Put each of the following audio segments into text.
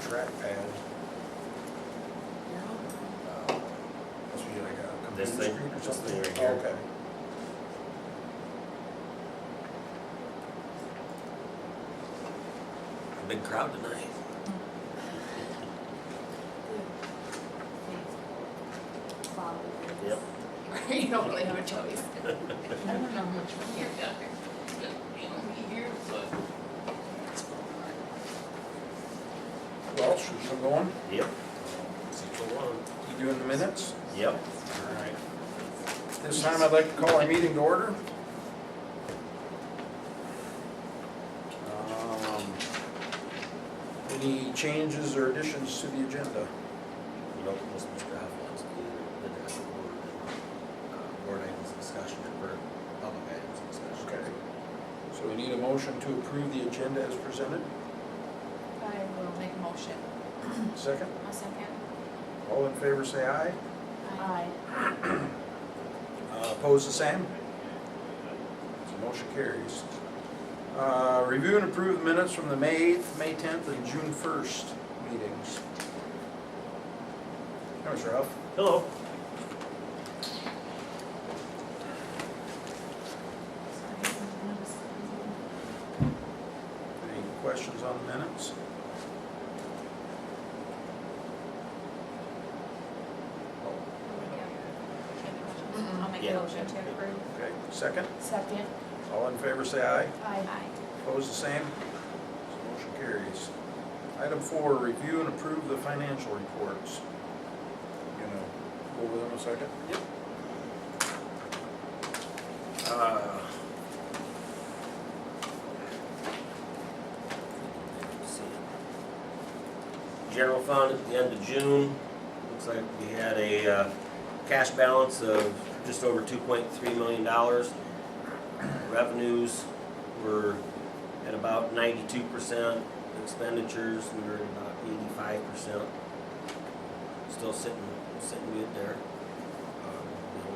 trackpad. Must be like a computer This thing? screen or This something? thing right here. Okay. Big crowd tonight. Yep. You don't really have a choice. I don't know how much money you've got here. You don't be here, but. Well, should we get going? Yep. 6:01. You doing the minutes? Yep. All right. This time I'd like to call our meeting to order. Any changes or additions to the agenda? Nope, just Mr. Huff wants to do the dress board items discussion for public items discussion. Okay. So we need a motion to approve the agenda as presented. I will make a motion. Second. A second. All in favor say aye. Aye. Opposed the same? So motion carries. Review and approve the minutes from the May 8th, May 10th, and June 1st meetings. Hi, Mr. Huff. Hello. Any questions on the minutes? I'll make a Yeah. motion to approve. Okay, second. Second. All in favor say aye. Aye. Opposed the same? So motion carries. Item 4, review and approve the financial reports. You gonna go over them a second? Yep. Let's see. General fund at the end of June, looks like we had a cash balance of just over $2.3 million. Revenues were at about 92%. Expenditures, we were at about 85%. Still sitting good there.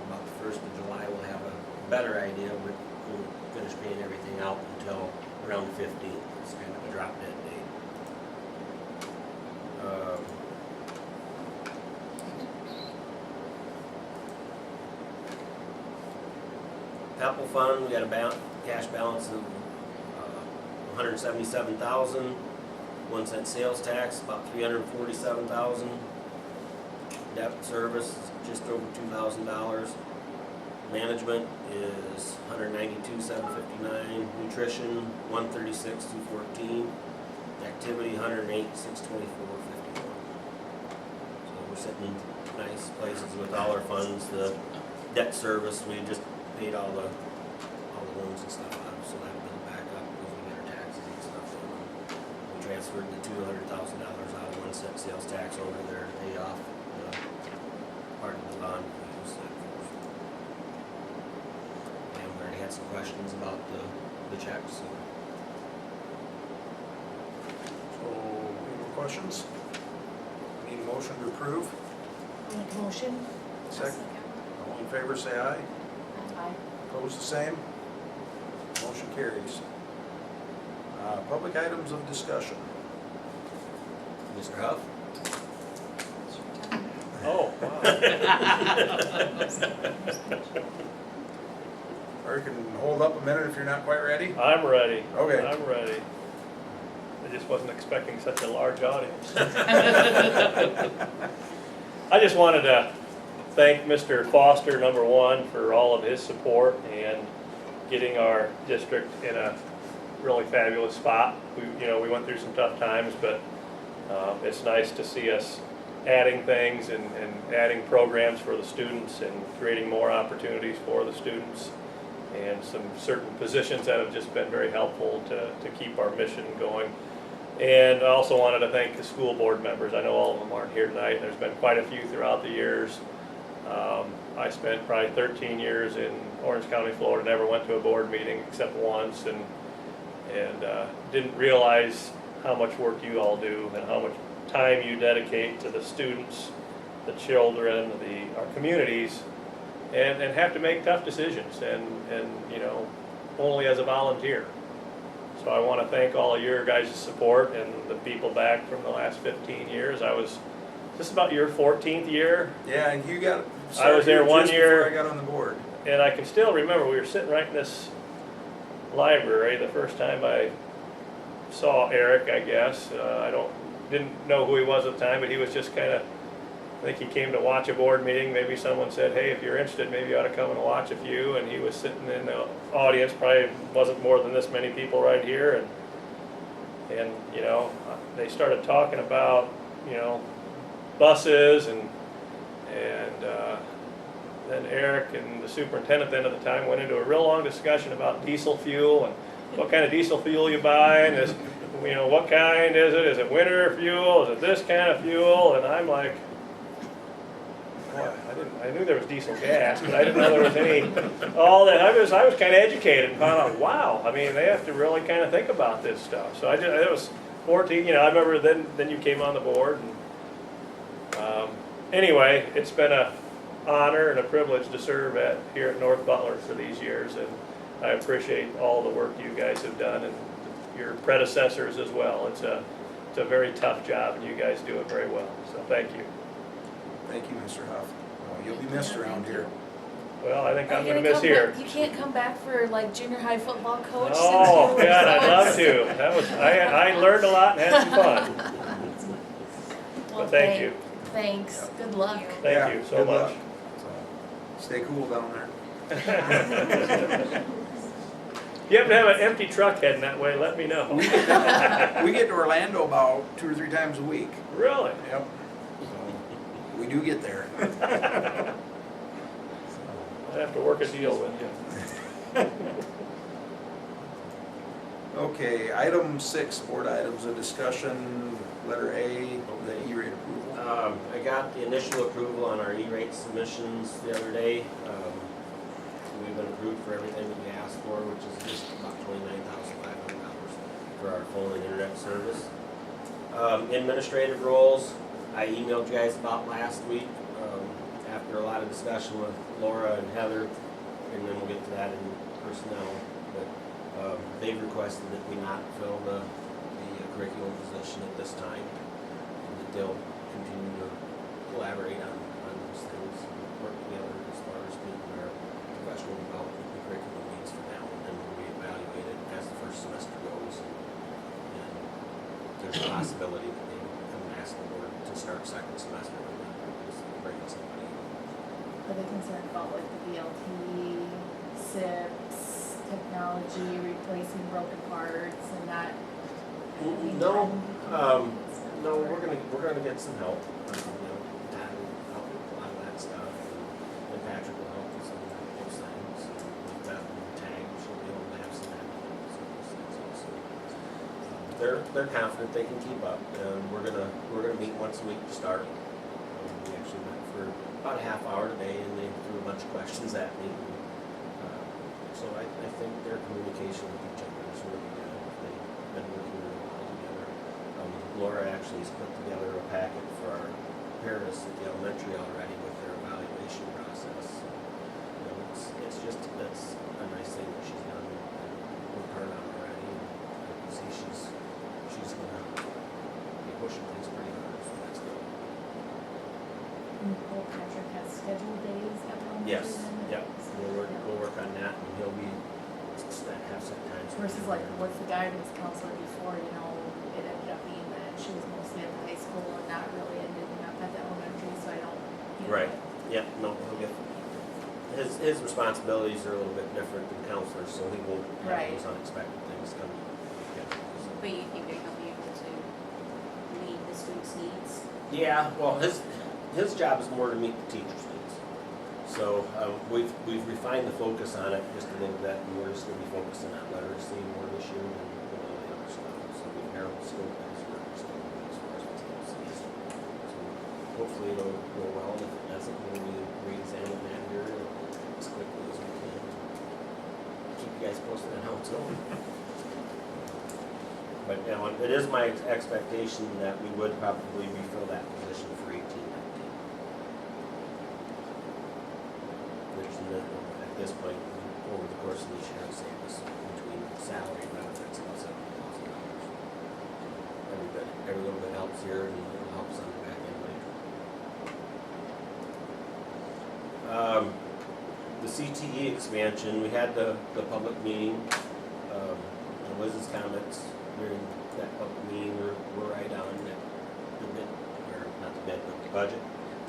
About the 1st of July, we'll have a better idea, but we'll finish paying everything out until around the 15th. It's kind of a drop dead date. Apple Fund, we got a cash balance of $177,000. 1 cent sales tax, about $347,000. Debt service is just over $2,000. Management is $192,759. Nutrition $136,214. Activity $108,624.51. So we're sitting in nice places with all our funds. The debt service, we just paid all the loans and stuff out, so that'll build back up as we get our taxes and stuff in. We transferred the $200,000 out of 1 cent sales tax over there to pay off part of the bond we used that for. And we already had some questions about the checks, so. So, any more questions? Need a motion to approve? Make a motion. Second. All in favor say aye. Aye. Opposed the same? Motion carries. Public items of discussion. Mr. Huff? Oh, wow. Or you can hold up a minute if you're not quite ready. I'm ready. Okay. I'm ready. I just wasn't expecting such a large audience. I just wanted to thank Mr. Foster, number one, for all of his support and getting our district in a really fabulous spot. We went through some tough times, but it's nice to see us adding things and adding programs for the students and creating more opportunities for the students, and some certain positions that have just been very helpful to keep our mission going. And I also wanted to thank the school board members. I know all of them aren't here tonight. There's been quite a few throughout the years. I spent probably 13 years in Orange County, Florida, never went to a board meeting except once, and didn't realize how much work you all do and how much time you dedicate to the students, the children, our communities, and have to make tough decisions, and only as a volunteer. So I want to thank all of your guys' support and the people back from the last 15 years. This about your 14th year, Yeah, and you got. I was there one just year. before I got on the board. and I can still remember we were sitting right in this library the first time I saw Eric, I guess. Didn't know who he was at the time, but he was just kind of, I think he came to watch a board meeting. Maybe someone said, hey, if you're interested, maybe you ought to come and watch a few. And he was sitting in the audience, probably wasn't more than this many people right here. And you know, they started talking about, you know, buses and then Eric and the superintendent then at the time went into a real long discussion about diesel fuel and what kind of diesel fuel you buy, and is, you know, what kind is it? Is it winter fuel? Is it this kind of fuel? And I'm like, boy, I knew there was diesel gas, but I didn't know there was any, all that. I was kind of educated and found out, wow, I mean, they have to really kind of think about this stuff. So it was 14, you know, I remember then you came on the board. And, anyway, it's been a honor and a privilege to serve here at North Butler for these years, and I appreciate all the work you guys have done and your predecessors as well. It's a very tough job, and you guys do it very well. So thank you. Thank you, Mr. Huff. Well, you'll be missed around here. Well, I think Are I'm you gonna gonna miss come here. back- You can't come back for like junior high football coach? Oh, since you God, were I'd love so- to. I learned a lot and had some fun. Well, But thank you. Thanks, good luck. Thank you so good much. luck. So, stay cool down there. You happen to have an empty truck heading that way, let me know. We get to Orlando about 2 or 3 times a week. Really? Yep. So, we do get there. I'd have to work a deal with you. Okay, item 6, board items of discussion, letter A, the E-rate approval. I got the initial approval on our E-rate submissions the other day. We've been approved for everything that we asked for, which is just about $29,500 for our phone and internet service. Administrative roles, I emailed you guys about last week, after a lot of discussion with Laura and Heather, and then we'll get to that in personnel. But they've requested that we not fill the curriculum position at this time, and that they'll continue to collaborate on those things, work together as far as meeting our professional development and curriculum needs for now, and then we'll reevaluate it as the first semester goes. And there's a possibility that they come and ask the board to start second semester and then just bring in somebody. Are they concerned about like the VLT, SIPs, technology, replacing broken parts and that? No, no, we're gonna get some help. Pat will help with a lot of that stuff, and Patrick will help with some of those things. With that tag, she'll be able to have some help with some of those things also. They're confident they can keep up, and we're gonna meet once a week to start. We actually met for about a half hour today, and they threw a bunch of questions at me. So I think their communication with each other is really good. They've been working really well together. Laura actually has put together a packet for our parents at the elementary already with their evaluation process. You know, that's a nice thing that she's done and worked hard on already. And I can see she's gonna be pushing things pretty hard, so that's good. Well, Patrick has scheduled days at home. Yes, yeah, we'll work on that, and he'll be have some times. Versus like, what's the guidance counselor before, you know, it ended up being that she was mostly at the high school and not really ending up at the elementary, so I don't, you know. Right, yeah, no, he'll get, his responsibilities are a little bit different than counselors, so he won't have Right. those unexpected things come. But you think they're gonna be able to meet the students' needs? Yeah, well, his job is more to meet the teacher's needs. So, we've refined the focus on it just a little bit, and we're just gonna be focusing on literacy more this year than all the other stuff. So we've narrowed the scope as far as what's else. So hopefully it'll go well, and if it doesn't, we'll re-examine that here as quickly as we can. Keep you guys posted on how it's going. But, you know, it is my expectation that we would probably refill that position for 18-19. Which at this point, over the course of this year, will save us between salary, benefits, and so this year, and it'll help us on the back end later. The CTE expansion, we had the public meeting, and Liz's comments during that public meeting were right on that the bid, or not the bid, but the budget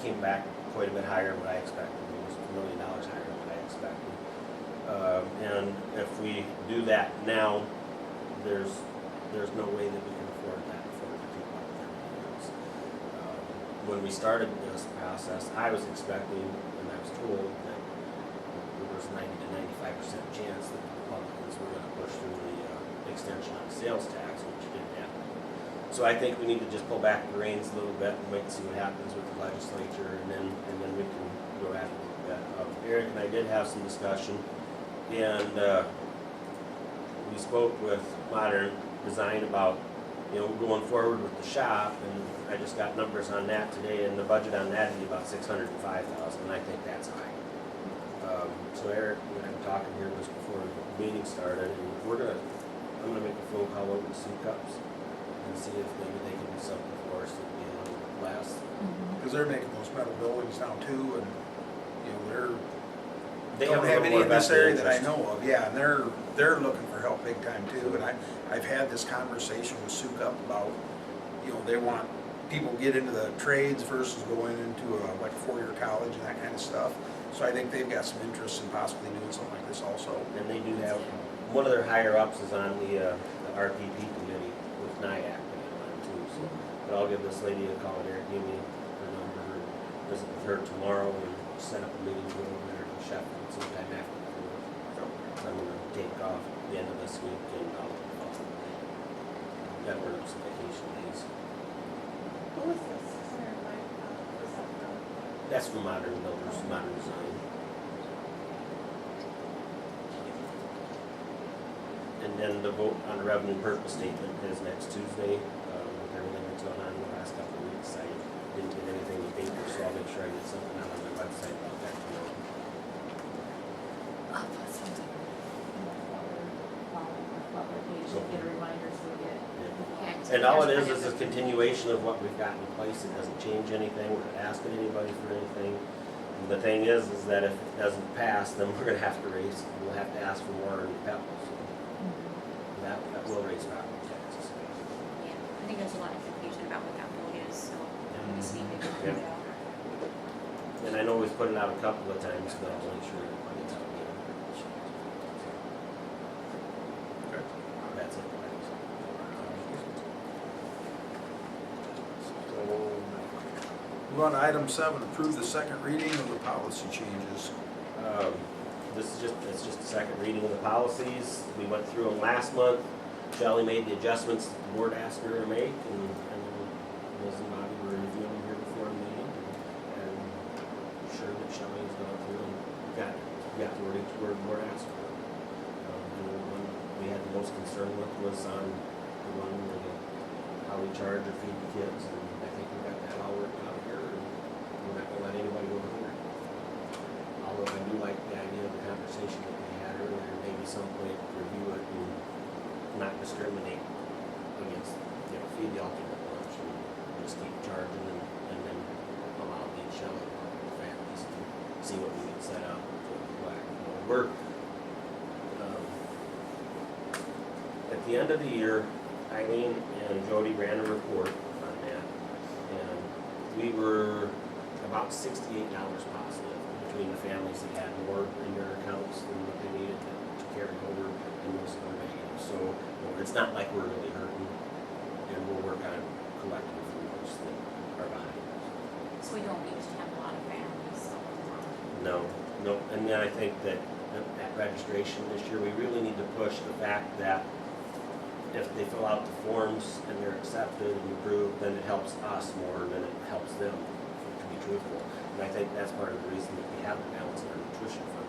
came back quite a bit higher than what I expected. It was $1 million higher than what I expected. And if we do that now, there's no way that we can afford that before we keep up with everything else. When we started this process, I was expecting, and I was told that there was 90 to 95% chance that the Republicans were going to push through the extension on the sales tax, which didn't happen. So I think we need to just pull back the reins a little bit and wait and see what happens with the legislature, and then we can go at it a little bit. Eric and I did have some discussion, and we spoke with Modern Design about, going forward with the shop, and I just got numbers on that today, and the budget on that would be about $605,000, and I think that's high. So Eric and I were talking here just before the meeting started, and I'm gonna make a phone call over to Sioux Cups and see if maybe they can do something for us that'd be a little less. Because they're making those metal buildings now too, and, They don't a have little any more in this vested area that I interest. know of, yeah, and they're looking for help big time too, and I've had this conversation with Sioux Cup about, they want people to get into the trades versus going into like a four-year college and that kind of stuff. So I think they've got some interest in possibly doing something like this also. And they do have, one of their higher ups is on the RPP committee with NIAC too, so. But I'll give this lady a call, Eric, give me her number, and visit with her tomorrow, and set up a meeting to go over there to Sheffield sometime after the 4th. I'm gonna take off the end of this week, and I'll got work some vacation days. Who is this? Is that from? That's from Modern Builders, Modern Design. And then the vote on the revenue purpose statement is next Tuesday. With everything that's gone on in the last couple of weeks, I didn't get anything in paper, so I'll make sure I get something out on my website about that tomorrow. I'll put something in the Butler page, to get a reminder so we get. And all it is a continuation of what we've got in place. It doesn't change anything. We're not asking anybody for anything. And the thing is that if it doesn't pass, then we're gonna have to we'll have to ask for more in Pebble. So that will raise property taxes. Yeah, I think there's a lot of confusion about what that vote is, so we just need to figure it out. And I know we've put it out a couple of times, but I'll make sure it gets out again. Okay. That's it. Move on to item 7, approve the second reading of the policy changes. It's just the second reading of the policies. We went through them last month. Shelley made the adjustments that the board asked her to make, and Liz and Bobby were reviewing them here before the meeting. And I'm sure that Shelley's gone through and got the word each word the board asked for. And the one we had the most concern with was on the one where how we charge or feed the kids, and I think we got that all worked out here, and we're not gonna let anybody go hungry. Although I do like the idea of the conversation that we had earlier, maybe some point review it and not discriminate against, feed the alternate lunch and just keep charging and then allow the Shelley families to see what we can set up to black. We're, at the end of the year, Eileen and Jody ran a report on that, and we were about $68 positive between the families that had more in their accounts than what they needed to carry over, and most of them were negative. So it's not like we're really hurting, and we'll work on collecting from those that are behind us. So we don't usually have a lot of families, so. No, and then I think that at registration this year, we really need to push the fact that if they fill out the forms and they're accepted and approved, then it helps us more than it helps them, to be truthful. And I think that's part of the reason that we have the balance in our nutrition fund.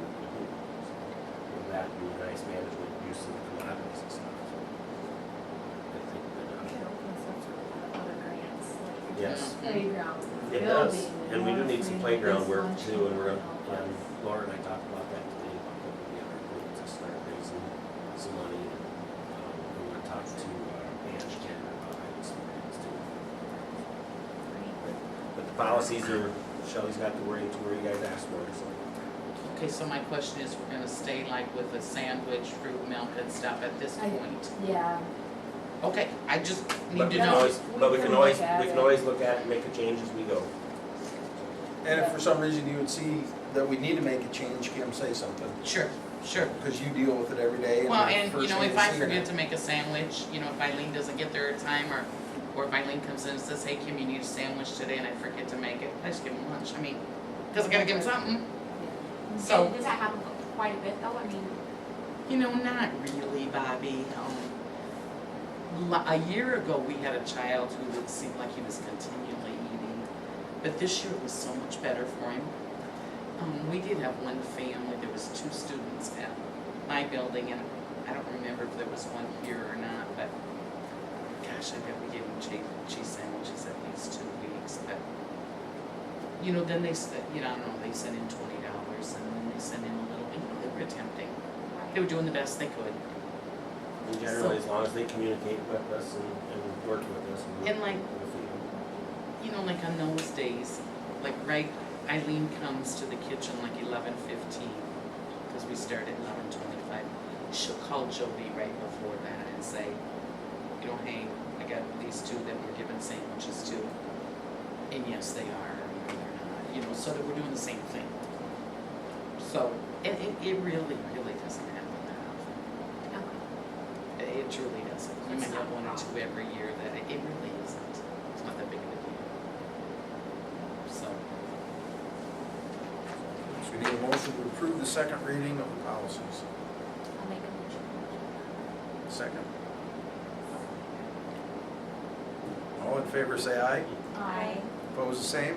With that and the nice management use of the commodities and stuff. So I think that, It opens up for a lot of other grants, like yes, playgrounds, and it does. building. And we do need some playground work lunch too, and and and Laura and I talked about that today, about putting together a group to start raising some money. Talk to Ange Canada about having some grants too. policies are, Shelley's got the wording to where you guys asked for, so. Okay, so my question is, we're gonna stay like with a sandwich, fruit, milk and stuff at this point? Yeah, Okay, I just need But to we can know. always, but we We can can always, look at we can it. always look at it and make a change as we go. And if for some reason you would see that we need to make a change, Kim, say something, Sure, sure. because you deal with it every day. Well, the and first you know, thing if you I see forget it. to make a sandwich, you know, if Eileen doesn't get there in time, or if Eileen comes in and says, hey, Kim, you need a sandwich today, and I forget to make it, I just give them lunch. I mean, cause I gotta give them something. So, Does that happen quite a bit though? I mean, you know, not really, Bobby. A year ago, we had a child who would seem like he was continually eating, but this year it was so much better for him. We did have one family, there was 2 students at my building, and I don't remember if there was one here or not, but gosh, I bet we gave them cheese sandwiches at least 2 weeks, but you know, then they said, you know, I don't know, they sent in $20 and then they sent in a little, you know, they were attempting. They were doing the best they could. And generally, as long as they communicate with us and work with us. And like, we'll feed them. you know, like on those days, like Eileen comes to the kitchen like 11:15, because we start at 11:25. She'll call Jody right before that and say, you know, hey, I got these 2 that we're giving sandwiches to, and yes, they are, or they're not, you know, so that we're doing the same thing. So, it really, really doesn't happen that often. okay. It truly doesn't. We might have 1 or 2 every year that it really isn't. It's not that big of a deal. So, So we need a motion to approve the second reading of the policies. I'll make a motion. Second. All in favor, say aye. Aye. Opposed, the same.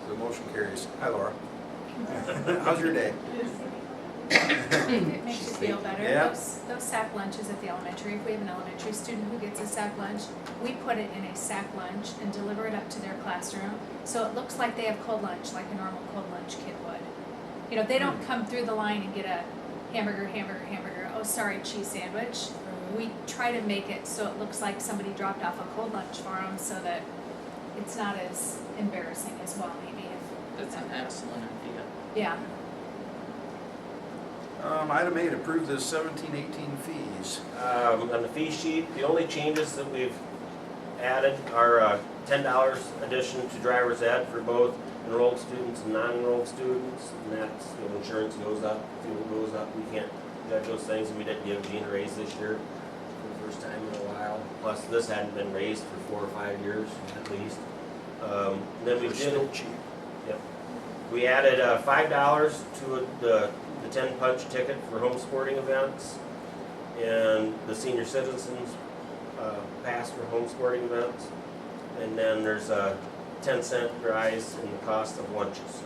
The motion carries. Hi, Laura. How's your day? if it makes you feel better, Yeah. those sack lunches at the elementary, if we have an elementary student who gets a sack lunch, we put it in a sack lunch and deliver it up to their classroom, so it looks like they have cold lunch, like a normal cold lunch kid would. You know, they don't come through the line and get a hamburger, oh, sorry, cheese sandwich. We try to make it so it looks like somebody dropped off a cold lunch for them, so that it's not as embarrassing as well, maybe if. that's an excellent idea. Yeah. Item 8, approve the 17-18 fees. On the fee sheet, the only changes that we've added are $10 addition to driver's ed for both enrolled students and non-enrolled students. And that's, you know, insurance goes up, fuel goes up, we can't judge those things, and we didn't give Gene a raise this year for the first time in a while. Plus, this hadn't been raised for 4 or 5 years at least. Then we They're did, still cheap. we added $5 to the 10 punch ticket for home sporting events, and the senior citizens pass for home sporting events. And then there's a 10-cent rise in the cost of lunches.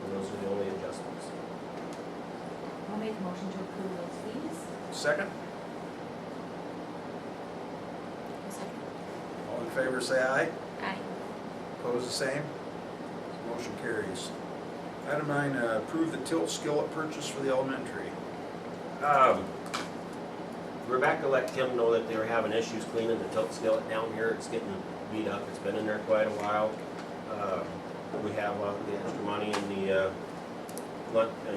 And those are the only adjustments. I'll make a motion to approve those fees. Second. Second. All in favor, say aye. Aye. Opposed, the same. Motion carries. Item 9, approve the tilt skillet purchase for the elementary. Rebecca let Kim know that they were having issues cleaning the tilt skillet down here. It's getting beat up. It's been in there quite a while. We have the extra money in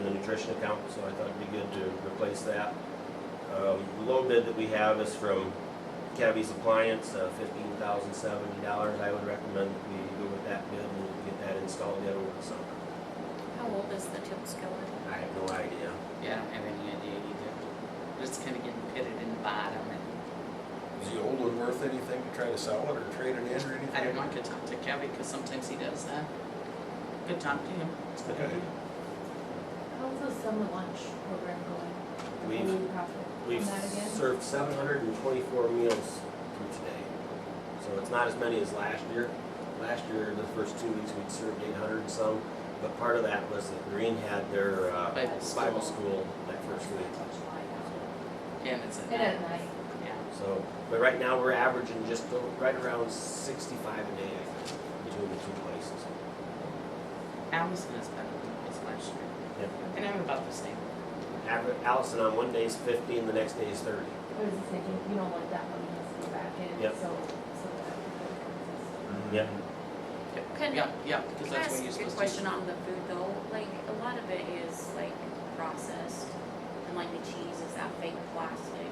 the nutrition account, so I thought it'd be good to replace that. The low bid that we have is from Cabby's Appliance, $15,070. I would recommend we go with that bid and get that installed yet over the summer. How old is the tilt skillet? I have no idea. Yeah, I don't have any idea either. It's kind of getting pitted in the bottom, and Is the old one worth anything to try to sell it or trade it in or anything? I don't know, I could talk to Kevin, because sometimes he does that. Could talk to him. It's a good Okay. idea. How's the summer lunch program going? We've- Any profit We've on that again? served 724 meals through today. So it's not as many as last year. Last year, the first 2 weeks, we'd served 800 and some. But part of that was that Green had their Bible school that first week. Yeah, and it's at And at night. Yeah. So, but right now, we're averaging just right around 65 a day, I think, between the 2 places. Allison is better than it was last year. Yep. And I'm about the same. Allison on one day is 50 and the next day is 30. I was just thinking, you don't want that money has to go back in, Yep. so that. Yep. Yeah, yeah, because Can I that's what ask you're a supposed to. question on the food though? Like, a lot of it is like processed, and like the cheese is that fake plastic.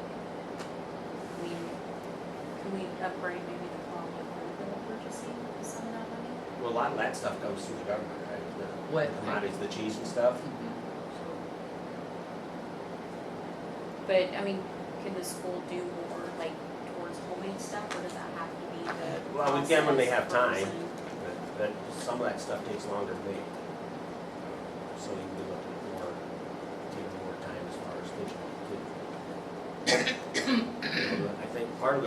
Can we upgrade maybe the quality of food that we're purchasing with some of that money? Well, a lot of that stuff comes through the government, right? What? The commodities, the cheese and stuff. Mhm. But, I mean, can the school do more like towards homemade stuff, or does that have to be the Well, we can when they have processed, time. frozen? But some of that stuff takes longer to make. So you can be looking at more, taking more time as far as thinking about the food. I think part of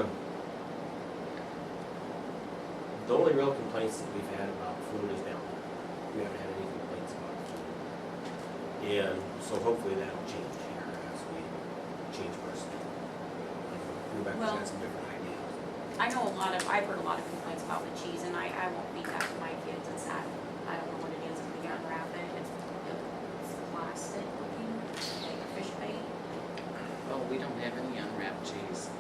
the only real complaints that we've had about food is down there. We haven't had any complaints about food. And so hopefully that'll change here as we change personnel. Rebecca's Well- got some different ideas. I've heard a lot of complaints about the cheese, and I won't feed that to my kids. It's that, I don't know what it is, if we unwrap it, it's plastic looking, like a fish bait. Oh, we don't have any unwrapped cheese.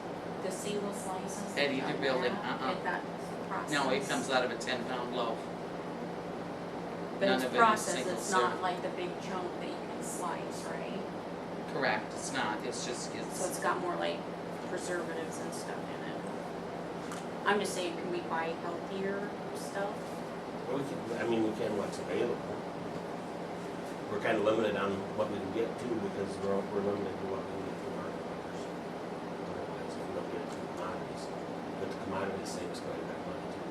The seedless slices. At either building, That process. No, it comes out of a 10-pound loaf. But none it's of it is processed, single it's not serve. like the big chunk that you can slice, right? Correct, it's not, it's just, So it's got more like preservatives and stuff in it. I'm just saying, can we buy healthier stuff? Well, we can what's available. We're kind of limited on what we can get to because we're limited to what we can get from our workers. Otherwise, if we don't get it from commodities, but the commodities save us quite a bit of money too.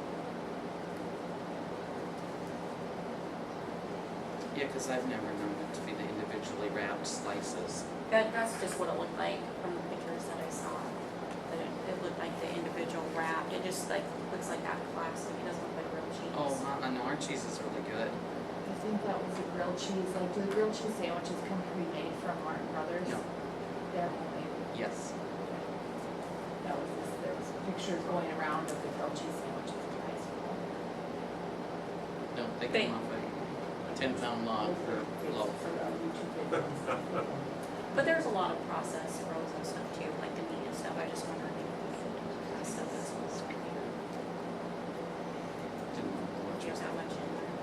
yeah, because I've never known it to be the individually wrapped slices. That's just what it looked like from the pictures that I saw. That it looked like the individual wrapped. It just like looks like that plastic. It doesn't look like real cheese. Oh, no, our cheese is really good. I think that was a grilled cheese, like do the grilled cheese sandwiches come pre-made from Martin Brothers? No. They're homemade. Yes. That was, there was pictures going around of the grilled cheese sandwiches in high school. No, they They- come off a 10-pound log or loaf. For YouTube videos. But there's a lot of processed frozen stuff too, like the meat and stuff. I just wondered if that stuff is supposed to be here. Didn't know what There's that much in there.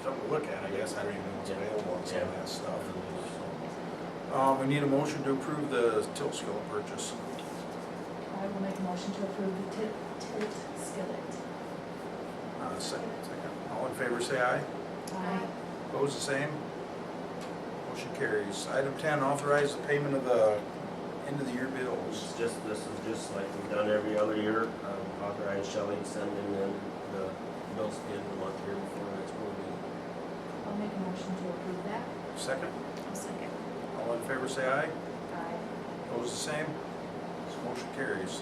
Something to look at, I guess, I don't even know what's available on some of that stuff. Yeah. We need a motion to approve the tilt skillet purchase. I will make a motion to approve the tilt skillet. Second. All in favor, say aye. Aye. Opposed, the same. Motion carries. Item 10, authorize the payment of the end of the year bills. This is just like we've done every other year. Authorize Shelley to send in the bills at the end of the month here before the next board meeting. I'll make a motion to approve that. Second. I'll second. All in favor, say aye. Aye. Opposed, the same. Motion carries.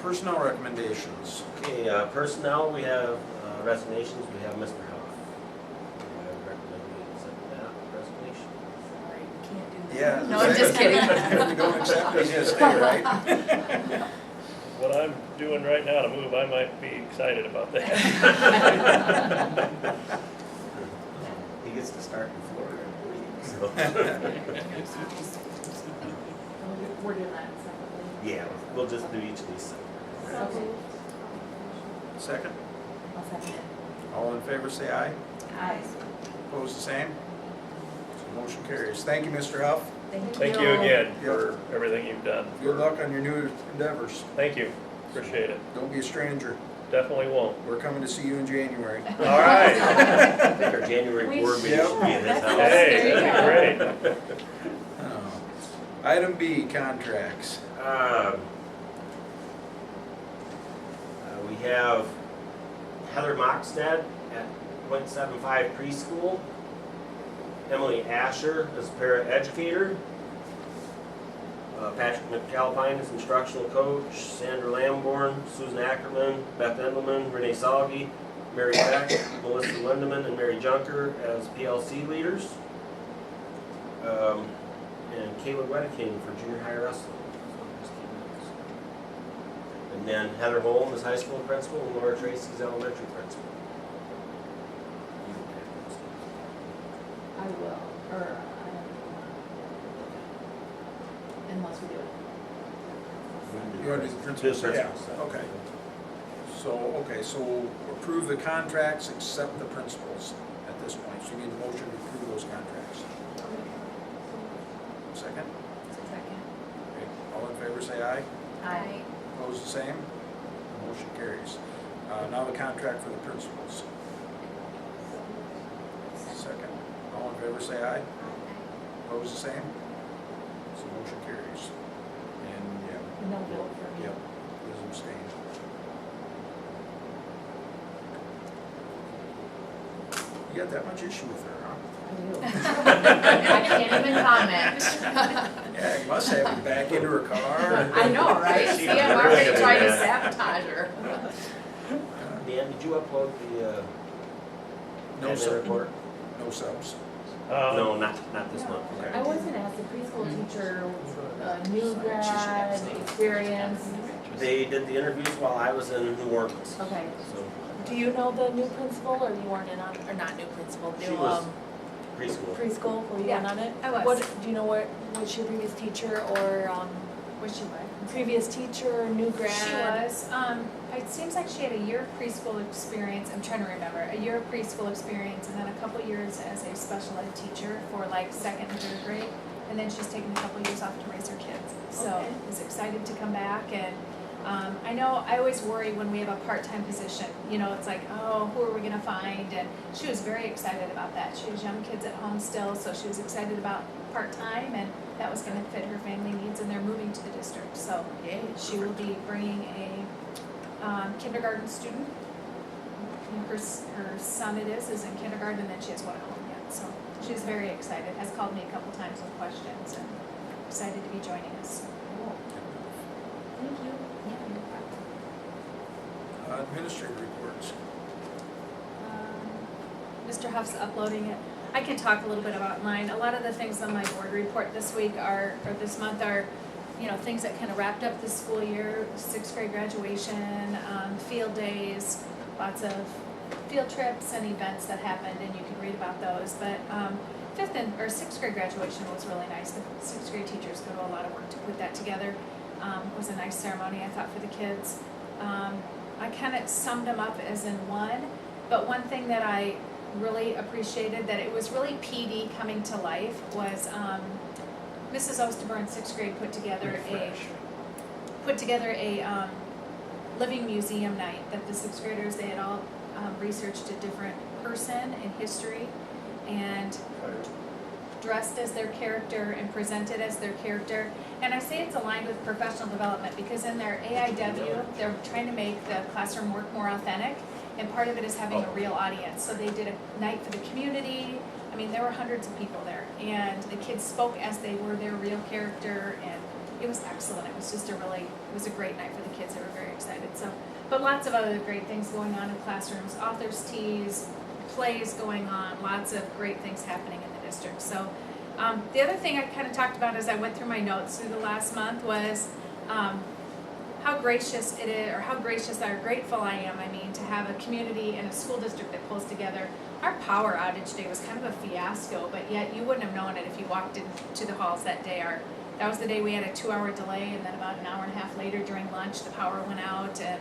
Personnel recommendations. Okay, personnel, we have resignations. We have Mr. Huff. I recommend we accept that resignation. Sorry, we can't do that. Yeah. No, I'm just kidding. If we don't accept, he's gonna stay, right? What I'm doing right now to move, I might be excited about that. He gets to start in Florida in a week, so. We're doing that separately. Yeah, we'll just do each of these separately. Okay. Second. I'll second it. All in favor, say aye. Aye. Opposed, the same. So motion carries. Thank you, Mr. Huff. Thank you again for everything you've done. Good luck on your new endeavors. Thank you, appreciate it. Don't be a stranger. Definitely won't. We're coming to see you in January. All right. I think our January board meeting should be at his house. Hey, that'd be great. Item B, contracts. We have Heather Moxted at .75 preschool. Emily Asher as paraeducator. Patrick McAlpine is instructional coach. Sandra Lamborn, Susan Ackerman, Beth Endelman, Renee Salgi, Mary Beck, Melissa Lindeman, and Mary Junker as PLC leaders. And Kayla Wedeking for junior high wrestling. And then Heather Holm is high school principal and Laura Tracy is elementary principal. I will, or, unless we do it. You want to do the principals? Principal Yeah, stuff. okay. So, okay, so we'll approve the contracts except the principals at this point. So you need a motion to approve those contracts. Second? Second. Okay, all in favor say aye. Aye. Opposed, the same? Motion carries. Now the contract for the principals. Second. All in favor say aye. Opposed, the same? So motion carries. And, yeah. No vote for me. Yep, Liz abstained. You got that much issue with her, huh? I do. I can't even comment. Yeah, you must have it back into her car. I know, right? She's See, I'm really already good trying to at that. sabotage her. Dan, did you upload the, No admin sub, report? no subs. No, not this month. Okay. I was gonna ask the preschool teacher, new grad, experience. They did the interviews while I was in New Orleans, Okay. so Do you know the new principal, or you weren't in on, or not new principal, she new, was preschool. preschool, were you Yeah, in on it? I was. What, do you know what, was your previous teacher, or, Was she what? previous teacher, new grad? She was. It seems like she had a year of preschool experience. I'm trying to remember. A year of preschool experience, and then a couple years as a special ed teacher for like second and third grade. And then she's taken a couple years off to raise her kids. So Okay. was excited to come back. And I know I always worry when we have a part-time position. You know, it's like, oh, who are we gonna find? And she was very excited about that. She has young kids at home still, so she was excited about part-time, and that was gonna fit her family needs. And they're moving to the district, so Yay. she will be bringing a kindergarten student. Her son is in kindergarten, and then she has one at home yet. So she's very excited, has called me a couple times with questions, and excited to be joining us. Thank you. Administrator reports. Mr. Huff's uploading it. I can talk a little bit about mine. A lot of the things on my board report this week or this month are, you know, things that kind of wrapped up this school year, sixth grade graduation, field days, lots of field trips and events that happened, and you can read about those. But sixth grade graduation was really nice. The sixth grade teachers go to a lot of work to put that together. It was a nice ceremony, I thought, for the kids. I kind of summed them up as in one, but one thing that I really appreciated, that it was really PD coming to life, was Mrs. Osterber in sixth grade put together a living museum night that the sixth graders, they had all researched a different person in history and dressed as their character and presented as their character. And I say it's aligned with professional development because in their AIW, they're trying to make the classroom work more authentic, and part of it is having a real audience. So they did a night for the community. I mean, there were hundreds of people there, and the kids spoke as they were their real character, and it was excellent. It was just it was a great night for the kids. They were very excited. So, but lots of other great things going on in classrooms, authors' teas, plays going on, lots of great things happening in the district. So the other thing I kind of talked about as I went through my notes through the last month was how gracious it is, or how gracious or grateful I am, to have a community and a school district that pulls together. Our power outage day was kind of a fiasco, but yet you wouldn't have known it if you walked into the halls that day. That was the day we had a 2-hour delay, and then about an hour and a half later during lunch, the power went out, and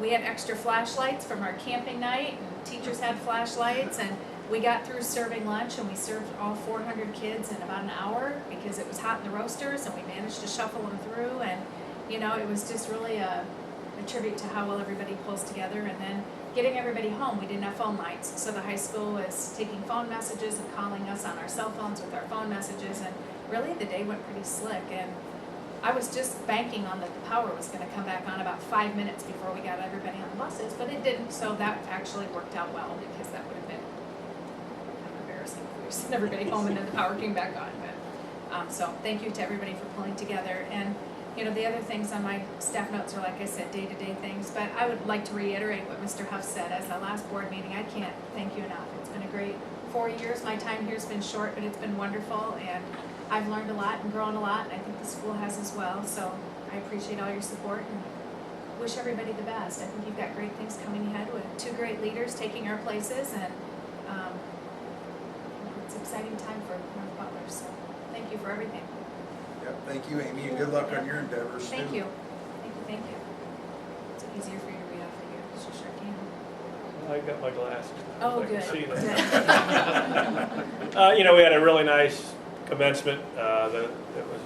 we had extra flashlights from our camping night, and teachers had flashlights, and we got through serving lunch, and we served all 400 kids in about an hour because it was hot in the roasters, and we managed to shuffle them through, and it was just really a tribute to how well everybody pulls together. And then getting everybody home, we didn't have phone lines, so the high school was taking phone messages and calling us on our cell phones with our phone messages, and really the day went pretty slick. And I was just banking on that the power was going to come back on about 5 minutes before we got everybody on the buses, but it didn't, so that actually worked out well, because that would have been kind of embarrassing if we sent everybody home and then the power came back on. But so thank you to everybody for pulling together. And the other things on my staff notes are, like I said, day-to-day things, but I would like to reiterate what Mr. Huff said as the last board meeting. I can't thank you enough. It's been a great 4 years. My time here has been short, but it's been wonderful, and I've learned a lot and grown a lot, and I think the school has as well. So I appreciate all your support and wish everybody the best. I think you've got great things coming ahead with 2 great leaders taking our places, and it's an exciting time for North Butler. So thank you for everything. Yep, thank you, Amy, and good luck on your endeavors too. Thank you. Thank you. It's easier for you to read Mr. Shirky? I got my glasses. Oh, I can good. see that. You know, we had a really nice commencement.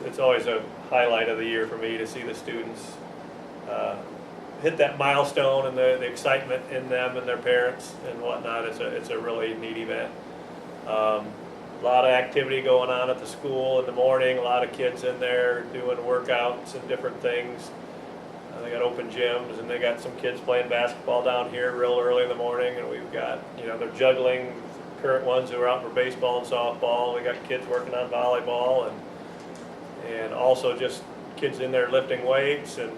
It's always a highlight of the year for me to see the students hit that milestone and the excitement in them and their parents and whatnot. It's a really neat event. A lot of activity going on at the school in the morning. A lot of kids in there doing workouts and different things. They got open gyms, and they got some kids playing basketball down here real early in the morning, and we've got, you know, they're juggling current ones who are out for baseball and softball. We got kids working on volleyball, and also just kids in there lifting weights, and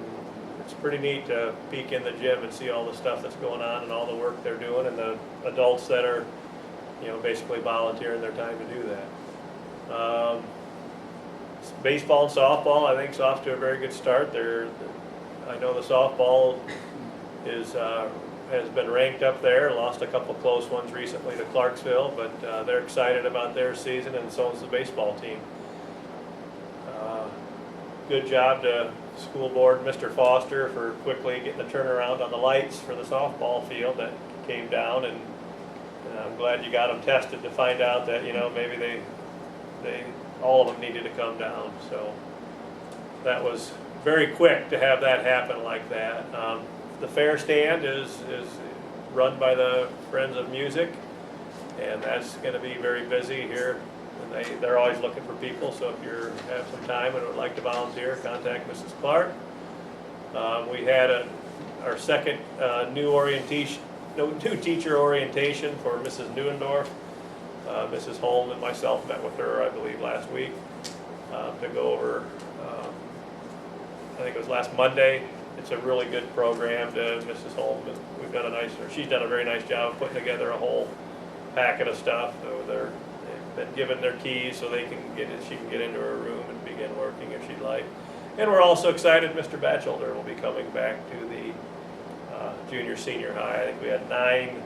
it's pretty neat to peek in the gym and see all the stuff that's going on and all the work they're doing, and the adults that are, you know, basically volunteering their time to do that. Baseball and softball, I think, is off to a very good start. I know the softball has been ranked up there, lost a couple close ones recently to Clarksville, but they're excited about their season, and so is the baseball team. Good job to school board, Mr. Foster, for quickly getting the turnaround on the lights for the softball field that came down, and I'm glad you got them tested to find out that, you know, maybe they all of them needed to come down. So that was very quick to have that happen like that. The fair stand is run by the Friends of Music, and that's going to be very busy here. And they're always looking for people, so if you have some time and would like to volunteer, contact Mrs. Clark. We had our second new teacher orientation for Mrs. Neuendorf. Mrs. Holm and myself met with her, I believe, last week to go over, I think it was last Monday. It's a really good program to Mrs. Holm. We've done she's done a very nice job of putting together a whole packet of stuff. So they've been given their keys so she can get into her room and begin working if she'd like. And we're also excited Mr. Batchelder will be coming back to the junior senior high. I think we had 9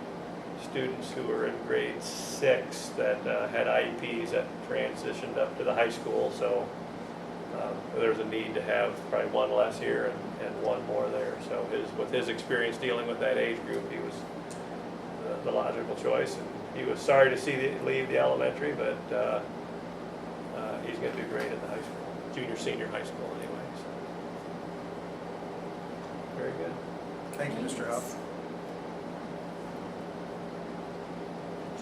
students who were in grade 6 that had IEPs that transitioned up to the high school. So there's a need to have probably one less here and one more there. So with his experience dealing with that age group, he was the logical choice. And he was sorry to leave the elementary, but he's going to do great in the high school, senior high school anyway. So. Very good. Thank you, Mr. Huff.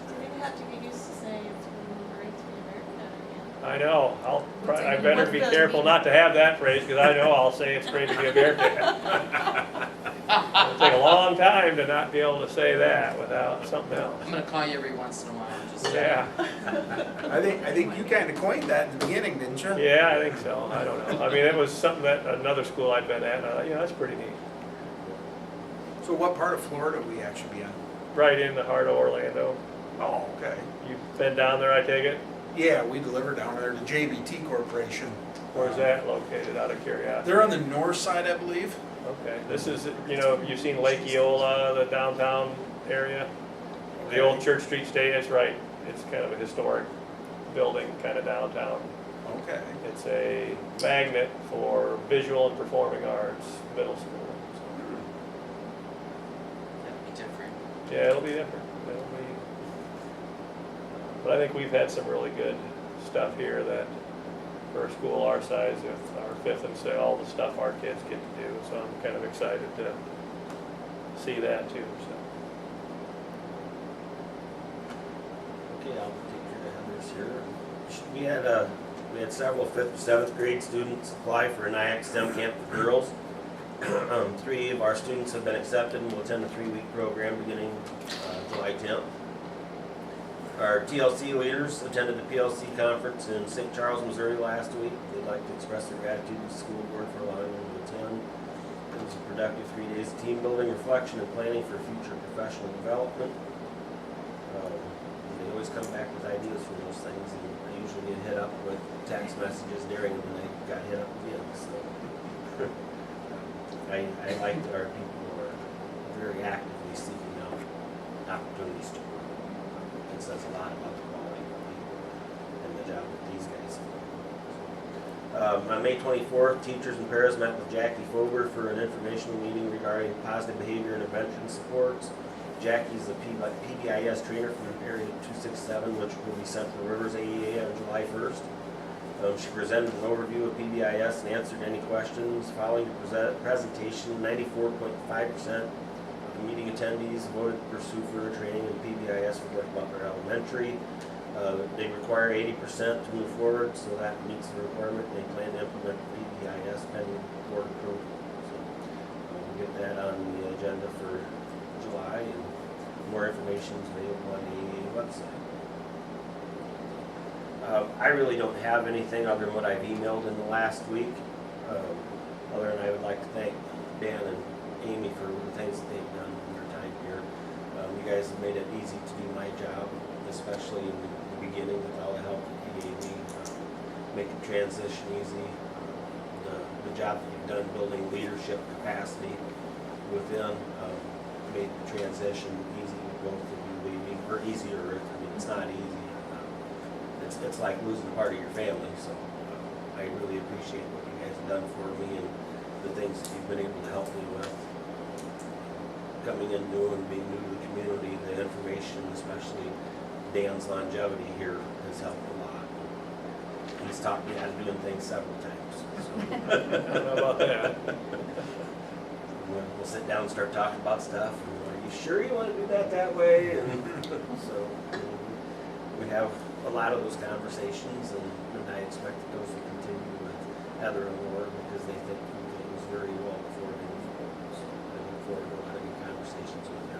You're gonna have to get used to saying it's great to be American again. I know. What's I it- better what be does it careful mean? not to have that phrase, because I know I'll say it's great to be a Bearcat. It'll take a long time to not be able to say that without something else. I'm gonna call you every once in a while, just. Yeah, I think you kind of coined that in the beginning, didn't you? yeah, I think so. I don't know. I mean, it was something that another school I'd been at, and I thought, that's pretty neat. So what part of Florida we actually be on? Right in the heart of Orlando. Oh, okay. You've been down there, I take it? Yeah, we deliver down there to JBT Corporation. Where's that located, out of curiosity? They're on the north side, I believe. Okay, this is, you've seen Lake Eola, the downtown area? The old Church Street State, it's right. It's kind of a historic building, kind of downtown. Okay. It's a magnet for visual and performing arts, middle school. That'd be different. Yeah, it'll be different. But I think we've had some really good stuff here that, for a school our size, with our 5th and 6th, all the stuff our kids get to do. So I'm kind of excited to see that too. So. Okay, I'll take care of Heather's here. We had several 5th and 7th grade students apply for an IAC STEM camp for girls. 3 of our students have been accepted and will attend a 3-week program beginning July 10th. Our TLC leaders attended the PLC conference in St. Charles, Missouri last week. They'd like to express their gratitude to the school board for allowing them to attend. It was a productive 3 days of team building, reflection, and planning for future professional development. They always come back with ideas for those things, and I usually get hit up with text messages during them, and they got hit up again. So I like that our people are very actively seeking out opportunities to grow. It says a lot about the quality of people and the job that these guys do. On May 24th, teachers and paras met with Jackie Foger for an informational meeting regarding positive behavior intervention supports. Jackie's a PBIS trainer from Area 267, which will be Central Rivers AEA on July 1st. She presented an overview of PBIS and answered any questions. Following the presentation, 94.5% of the meeting attendees voted to pursue further training in PBIS for North Butler Elementary. They require 80% to move forward, so that meets the requirement. They plan to implement PBIS pending board approval. So we'll get that on the agenda for July, and more information is available on the AEA website. I really don't have anything other than what I've emailed in the last week. Other than I would like to thank Dan and Amy for the things that they've done in their time here. You guys have made it easy to do my job, especially in the beginning with all the help that you gave me, make the transition easy. The job that you've done building leadership capacity within made the transition easy with both of you leaving, or easier. I mean, it's not easy. It's like losing a part of your family, so I really appreciate what you guys have done for me and the things that you've been able to help me with. Coming in new and being new to the community, the information, especially Dan's longevity here, has helped a lot. He's taught me how to do things several times. So. I don't know about that. We'll sit down and start talking about stuff. And are you sure you want to do that way? And so we have a lot of those conversations, and I expect that those will continue with Heather and Laura because they think we did those very well before they moved forward. So I look forward to a lot of good conversations with them.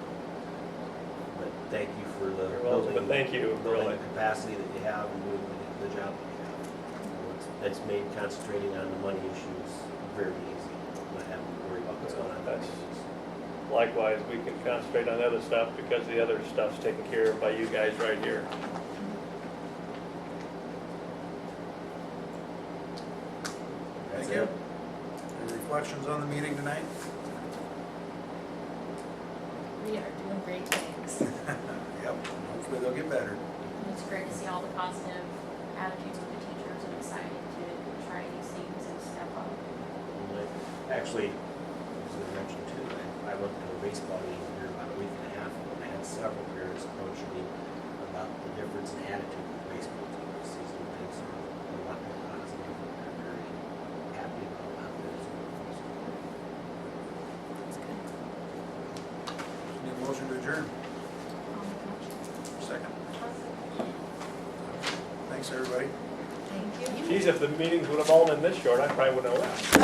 But thank you for the building, thank you, building really. the capacity that you have and doing the job that you have. It's made concentrating on the money issues very easy, not having to worry about what's going on. Likewise, we can concentrate on other stuff because the other stuff's taken care of by you guys right here. Thank you. Any reflections on the meeting tonight? We are doing great things. Yep, hopefully they'll get better. It's great to see all the positive attitudes of the teachers and excited to try these things and step up. Actually, as I mentioned too, I went to a baseball game here about a week and a half ago, and I had several parents approach me about the difference in attitude of the baseball team this season. Things are a lot more positive, and they're very happy about how things are going. Need a motion to adjourn? Second. Thanks, everybody. Thank you. Geez, if the meetings would have all been this short, I probably wouldn't have left.